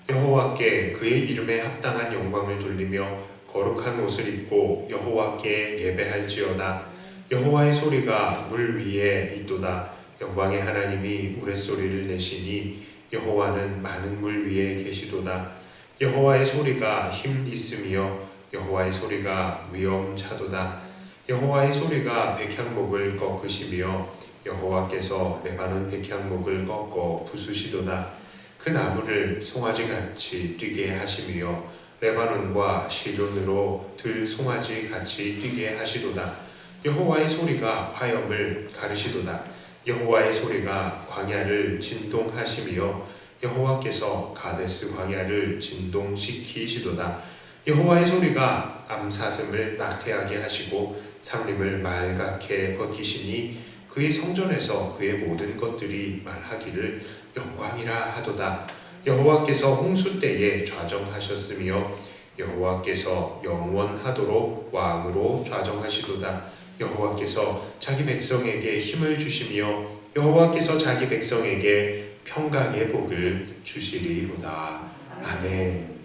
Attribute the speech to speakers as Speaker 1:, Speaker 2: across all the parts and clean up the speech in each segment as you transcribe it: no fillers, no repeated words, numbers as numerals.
Speaker 1: 여호와께 그의 이름에 합당한 영광을 돌리며 거룩한 옷을 입고 여호와께 예배할지어다. 여호와의 소리가 물 위에 있도다. 영광의 하나님이 우레소리를 내시니 여호와는 많은 물 위에 계시도다. 여호와의 소리가 힘 있으며 여호와의 소리가 위엄차도다. 여호와의 소리가 백향목을 꺾으시며 여호와께서 레바논 백향목을 꺾어 부수시도다. 그 나무를 송아지같이 뛰게 하시며 레바논과 시돈으로 들 송아지같이 뛰게 하시도다. 여호와의 소리가 화염을 가르시도다. 여호와의 소리가 광야를 진동하시며 여호와께서 가데스 광야를 진동시키시도다. 여호와의 소리가 암사슴을 낙태하게 하시고 상림을 맑게 벗기시니 그의 성전에서 그의 모든 것들이 말하기를 영광이라 하도다. 여호와께서 홍수 때에 좌정하셨으며 여호와께서 영원하도록 왕으로 좌정하시도다. 여호와께서 자기 백성에게 힘을 주시며 여호와께서 자기 백성에게 평강의 복을 주시리로다. 아멘.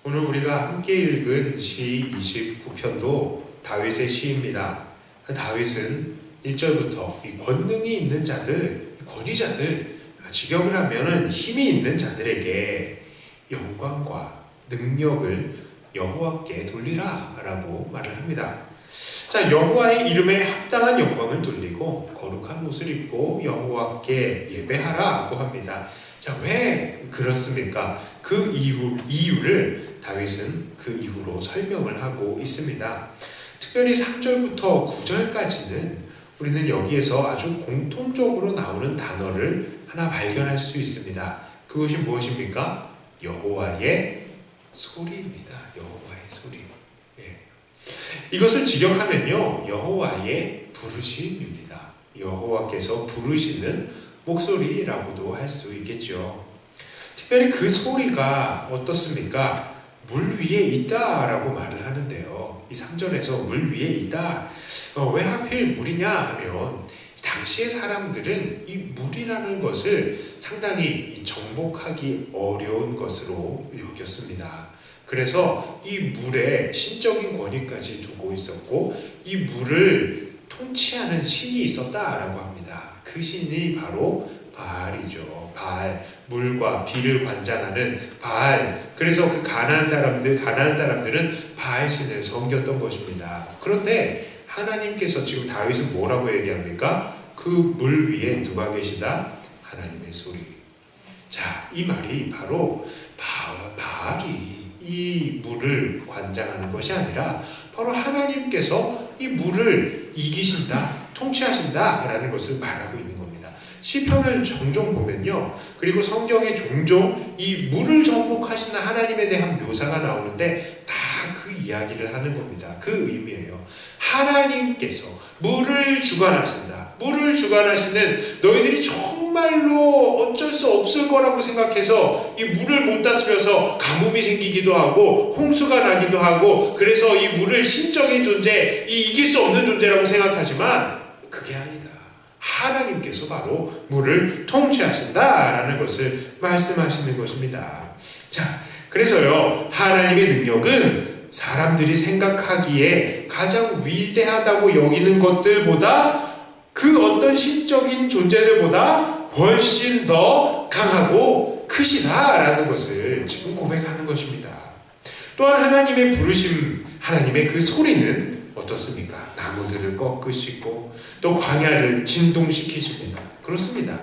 Speaker 1: 오늘 우리가 함께 읽은 시 29편도 다윗의 시입니다. 다윗은 1절부터 이 권능이 있는 자들, 권위자들, 직역을 하면은 힘이 있는 자들에게 영광과 능력을 여호와께 돌리라 라고 말을 합니다. 자, 여호와의 이름에 합당한 영광을 돌리고 거룩한 옷을 입고 여호와께 예배하라고 합니다. 자, 왜 그렇습니까? 그 이유를 다윗은 그 이후로 설명을 하고 있습니다. 특별히 3절부터 9절까지는 우리는 여기에서 아주 공통적으로 나오는 단어를 하나 발견할 수 있습니다. 그것이 무엇입니까? 여호와의 소리입니다. 여호와의 소리. 예. 이것을 직역하면요, 여호와의 부르심입니다. 여호와께서 부르시는 목소리라고도 할 수 있겠죠. 특별히 그 소리가 어떻습니까? 물 위에 있다라고 말을 하는데요. 이 3절에서 물 위에 있다. 왜 하필 물이냐 하면 당시의 사람들은 이 물이라는 것을 상당히 정복하기 어려운 것으로 여겼습니다. 그래서 이 물에 신적인 권위까지 두고 있었고 이 물을 통치하는 신이 있었다라고 합니다. 그 신이 바로 바알이죠. 바알, 물과 비를 관장하는 바알. 그래서 그 가나안 사람들은 바알 신을 섬겼던 것입니다. 그런데 하나님께서 지금 다윗은 뭐라고 얘기합니까? 그 물 위에 누가 계시다? 하나님의 소리. 자, 이 말이 바로 바알이 이 물을 관장하는 것이 아니라 바로 하나님께서 이 물을 이기신다, 통치하신다라는 것을 말하고 있는 겁니다. 시편을 종종 보면요, 그리고 성경에 종종 이 물을 정복하시는 하나님에 대한 묘사가 나오는데 다 그 이야기를 하는 겁니다. 그 의미예요. 하나님께서 물을 주관하신다. 물을 주관하시는 너희들이 정말로 어쩔 수 없을 거라고 생각해서 이 물을 못 다스려서 가뭄이 생기기도 하고 홍수가 나기도 하고 그래서 이 물을 신적인 존재, 이길 수 없는 존재라고 생각하지만 그게 아니다. 하나님께서 바로 물을 통치하신다라는 것을 말씀하시는 것입니다. 자, 그래서요, 하나님의 능력은 사람들이 생각하기에 가장 위대하다고 여기는 것들보다 그 어떤 신적인 존재들보다 훨씬 더 강하고 크시다라는 것을 지금 고백하는 것입니다. 또한 하나님의 부르심, 하나님의 그 소리는 어떻습니까? 나무들을 꺾으시고 또 광야를 진동시키십니다. 그렇습니다.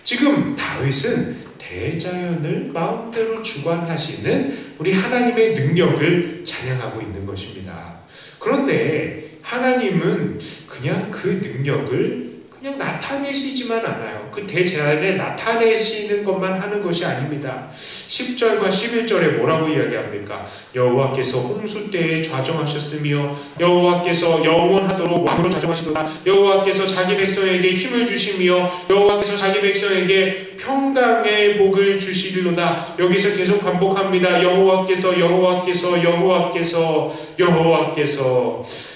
Speaker 1: 지금 다윗은 대자연을 마음대로 주관하시는 우리 하나님의 능력을 찬양하고 있는 것입니다. 그런데 하나님은 그냥 그 능력을 그냥 나타내시지만 않아요. 그 대자연에 나타내시는 것만 하는 것이 아닙니다. 10절과 11절에 뭐라고 이야기합니까? 여호와께서 홍수 때에 좌정하셨으며 여호와께서 영원하도록 왕으로 좌정하시도다. 여호와께서 자기 백성에게 힘을 주시며 여호와께서 자기 백성에게 평강의 복을 주시리로다. 여기서 계속 반복합니다. 여호와께서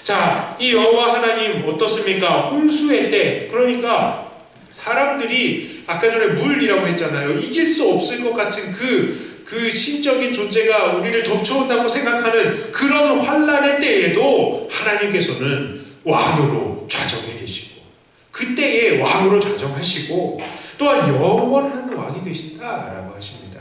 Speaker 1: 자, 이 여호와 하나님 어떻습니까? 홍수의 때, 그러니까 사람들이 아까 전에 물이라고 했잖아요. 이길 수 없을 것 같은 그 신적인 존재가 우리를 덮쳐온다고 생각하는 그런 환난의 때에도 하나님께서는 왕으로 좌정해 계시고 그때에 왕으로 좌정하시고 또한 영원한 왕이 되신다라고 하십니다.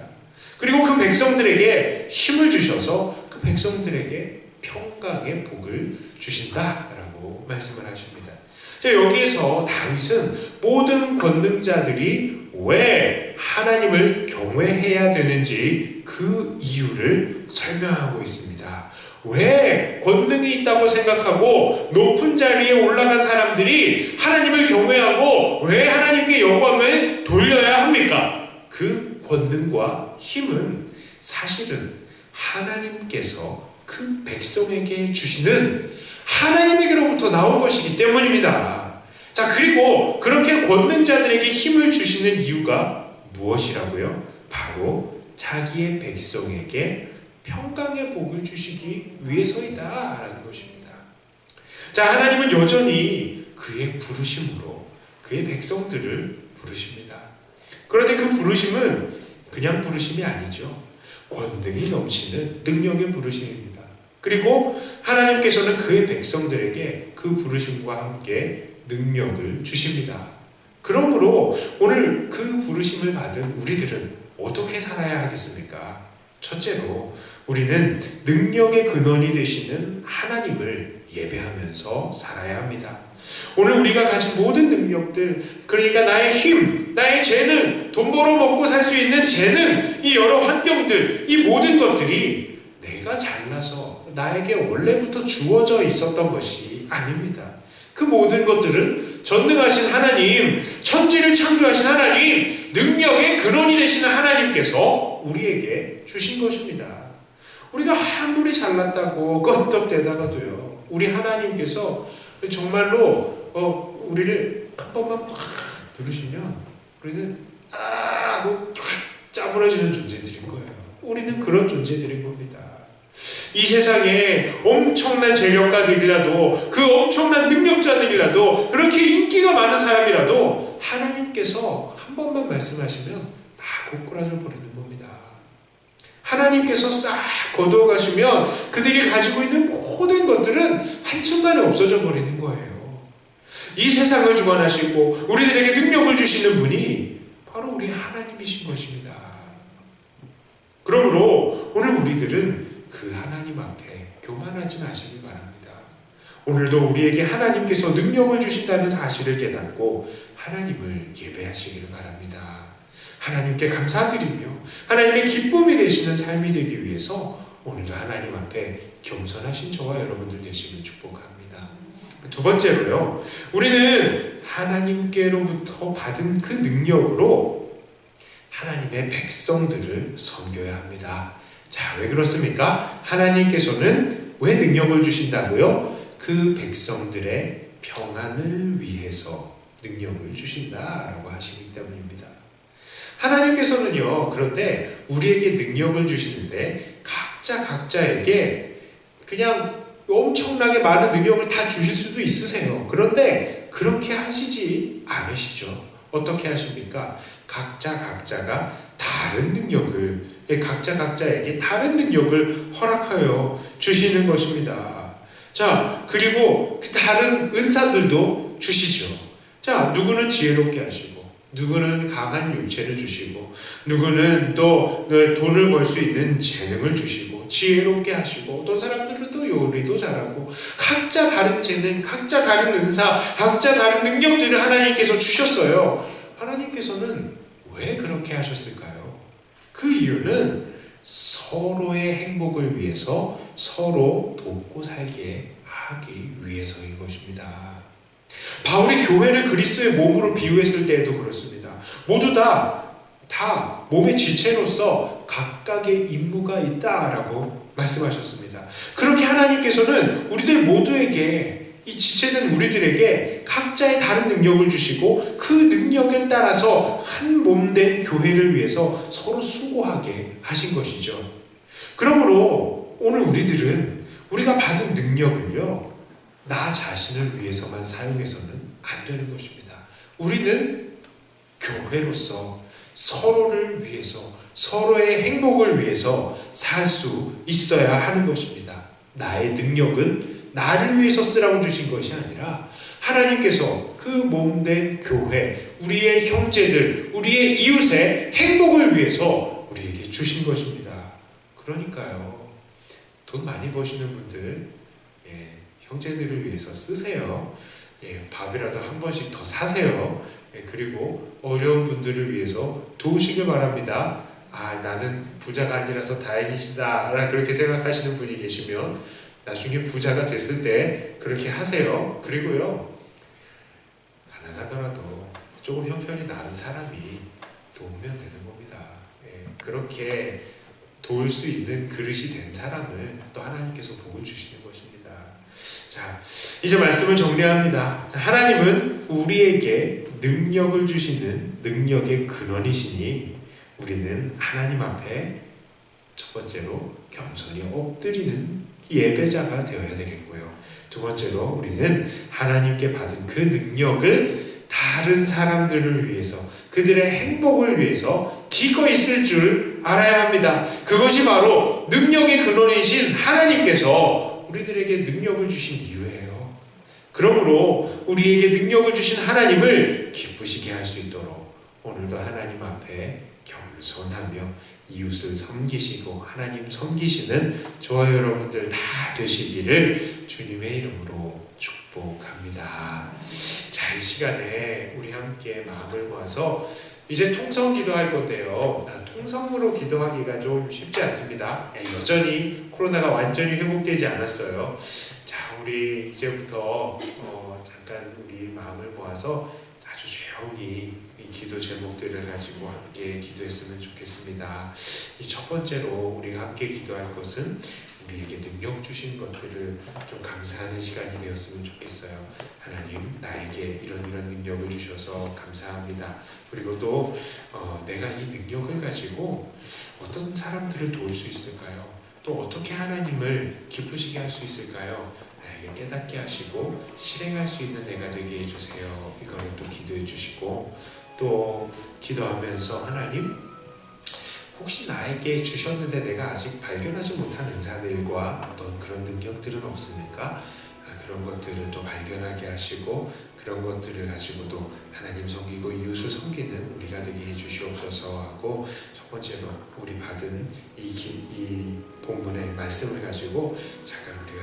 Speaker 1: 그리고 그 백성들에게 힘을 주셔서 그 백성들에게 평강의 복을 주신다라고 말씀을 하십니다. 자, 여기에서 다윗은 모든 권능자들이 왜 하나님을 경외해야 되는지 그 이유를 설명하고 있습니다. 왜 권능이 있다고 생각하고 높은 자리에 올라간 사람들이 하나님을 경외하고 왜 하나님께 영광을 돌려야 합니까? 그 권능과 힘은 사실은 하나님께서 그 백성에게 주시는 하나님에게로부터 나온 것이기 때문입니다. 자, 그리고 그렇게 권능자들에게 힘을 주시는 이유가 무엇이라고요? 바로 자기의 백성에게 평강의 복을 주시기 위해서이다 라는 것입니다. 자, 하나님은 여전히 그의 부르심으로 그의 백성들을 부르십니다. 그런데 그 부르심은 그냥 부르심이 아니죠. 권능이 넘치는 능력의 부르심입니다. 그리고 하나님께서는 그의 백성들에게 그 부르심과 함께 능력을 주십니다. 그러므로 오늘 그 부르심을 받은 우리들은 어떻게 살아야 하겠습니까? 첫째로 우리는 능력의 근원이 되시는 하나님을 예배하면서 살아야 합니다. 오늘 우리가 가진 모든 능력들, 그러니까 나의 힘, 나의 재능, 돈 벌어 먹고 살 수 있는 재능, 이 여러 환경들, 이 모든 것들이 내가 잘나서 나에게 원래부터 주어져 있었던 것이 아닙니다. 그 모든 것들은 전능하신 하나님, 천지를 창조하신 하나님, 능력의 근원이 되시는 하나님께서 우리에게 주신 것입니다. 우리가 아무리 잘났다고 껐덕대다가도요, 우리 하나님께서 정말로 우리를 한 번만 팍 누르시면 우리는 하고 짜부러지는 존재들인 거예요. 우리는 그런 존재들인 겁니다. 이 세상에 엄청난 재력가들이라도 그 엄청난 능력자들이라도 그렇게 인기가 많은 사람이라도 하나님께서 한 번만 말씀하시면 다 고꾸라져 버리는 겁니다. 하나님께서 싹 거두어 가시면 그들이 가지고 있는 모든 것들은 한순간에 없어져 버리는 거예요. 이 세상을 주관하시고 우리들에게 능력을 주시는 분이 바로 우리 하나님이신 것입니다. 그러므로 오늘 우리들은 그 하나님 앞에 교만하지 마시기 바랍니다. 오늘도 우리에게 하나님께서 능력을 주신다는 사실을 깨닫고 하나님을 예배하시기를 바랍니다. 하나님께 감사드리며 하나님의 기쁨이 되시는 삶이 되기 위해서 오늘도 하나님 앞에 겸손하신 저와 여러분들 되시길 축복합니다. 두 번째로요, 우리는 하나님께로부터 받은 그 능력으로 하나님의 백성들을 섬겨야 합니다. 자, 왜 그렇습니까? 하나님께서는 왜 능력을 주신다고요? 그 백성들의 평안을 위해서 능력을 주신다라고 하시기 때문입니다. 하나님께서는요, 그런데 우리에게 능력을 주시는데 각자에게 그냥 엄청나게 많은 능력을 다 주실 수도 있으세요. 그런데 그렇게 하시지 않으시죠. 어떻게 하십니까? 각자가 다른 능력을, 각자에게 다른 능력을 허락하여 주시는 것입니다. 자, 그리고 그 다른 은사들도 주시죠. 자, 누구는 지혜롭게 하시고, 누구는 강한 육체를 주시고, 누구는 또 돈을 벌 수 있는 재능을 주시고, 지혜롭게 하시고, 어떤 사람들은 또 요리도 잘하고, 각자 다른 재능, 각자 다른 은사, 각자 다른 능력들을 하나님께서 주셨어요. 하나님께서는 왜 그렇게 하셨을까요? 그 이유는 서로의 행복을 위해서 서로 돕고 살게 하기 위해서인 것입니다. 바울이 교회를 그리스도의 몸으로 비유했을 때에도 그렇습니다. 모두 다 몸의 지체로서 각각의 임무가 있다라고 말씀하셨습니다. 그렇게 하나님께서는 우리들 모두에게, 이 지체된 우리들에게 각자의 다른 능력을 주시고 그 능력에 따라서 한 몸된 교회를 위해서 서로 수고하게 하신 것이죠. 그러므로 오늘 우리들은 우리가 받은 능력을요, 나 자신을 위해서만 사용해서는 안 되는 것입니다. 우리는 교회로서 서로를 위해서, 서로의 행복을 위해서 살 수 있어야 하는 것입니다. 나의 능력은 나를 위해서 쓰라고 주신 것이 아니라 하나님께서 그 몸된 교회, 우리의 형제들, 우리의 이웃의 행복을 위해서 우리에게 주신 것입니다. 그러니까요, 돈 많이 버시는 분들, 형제들을 위해서 쓰세요. 밥이라도 한 번씩 더 사세요. 그리고 어려운 분들을 위해서 도우시길 바랍니다. 나는 부자가 아니라서 다행이시다 라 그렇게 생각하시는 분이 계시면 나중에 부자가 됐을 때 그렇게 하세요. 그리고요, 가난하더라도 조금 형편이 나은 사람이 도우면 되는 겁니다. 그렇게 도울 수 있는 그릇이 된 사람을 또 하나님께서 복을 주시는 것입니다. 자, 이제 말씀을 정리합니다. 하나님은 우리에게 능력을 주시는 능력의 근원이시니 우리는 하나님 앞에 첫 번째로 겸손히 엎드리는 예배자가 되어야 되겠고요. 두 번째로 우리는 하나님께 받은 그 능력을 다른 사람들을 위해서, 그들의 행복을 위해서 기꺼이 쓸 줄 알아야 합니다. 그것이 바로 능력의 근원이신 하나님께서 우리들에게 능력을 주신 이유예요. 그러므로 우리에게 능력을 주신 하나님을 기쁘시게 할 수 있도록 오늘도 하나님 앞에 겸손하며 이웃을 섬기시고 하나님 섬기시는 저와 여러분들 다 되시기를 주님의 이름으로 축복합니다. 자, 이 시간에 우리 함께 마음을 모아서 이제 통성 기도할 건데요. 통성으로 기도하기가 좀 쉽지 않습니다. 여전히 코로나가 완전히 회복되지 않았어요. 자, 우리 이제부터 잠깐 우리 마음을 모아서 아주 조용히 이 기도 제목들을 가지고 함께 기도했으면 좋겠습니다. 이 첫 번째로 우리가 함께 기도할 것은 우리에게 능력 주신 것들을 좀 감사하는 시간이 되었으면 좋겠어요. 하나님, 나에게 이런 능력을 주셔서 감사합니다. 그리고 또 내가 이 능력을 가지고 어떤 사람들을 도울 수 있을까요? 또 어떻게 하나님을 기쁘시게 할 수 있을까요? 나에게 깨닫게 하시고 실행할 수 있는 내가 되게 해주세요. 이거를 또 기도해 주시고, 또 기도하면서 하나님, 혹시 나에게 주셨는데 내가 아직 발견하지 못한 은사들과 어떤 그런 능력들은 없습니까? 그런 것들을 또 발견하게 하시고 그런 것들을 가지고도 하나님 섬기고 이웃을 섬기는 우리가 되게 해주시옵소서 하고, 첫 번째로 우리 받은 이 본문의 말씀을 가지고 잠깐 우리가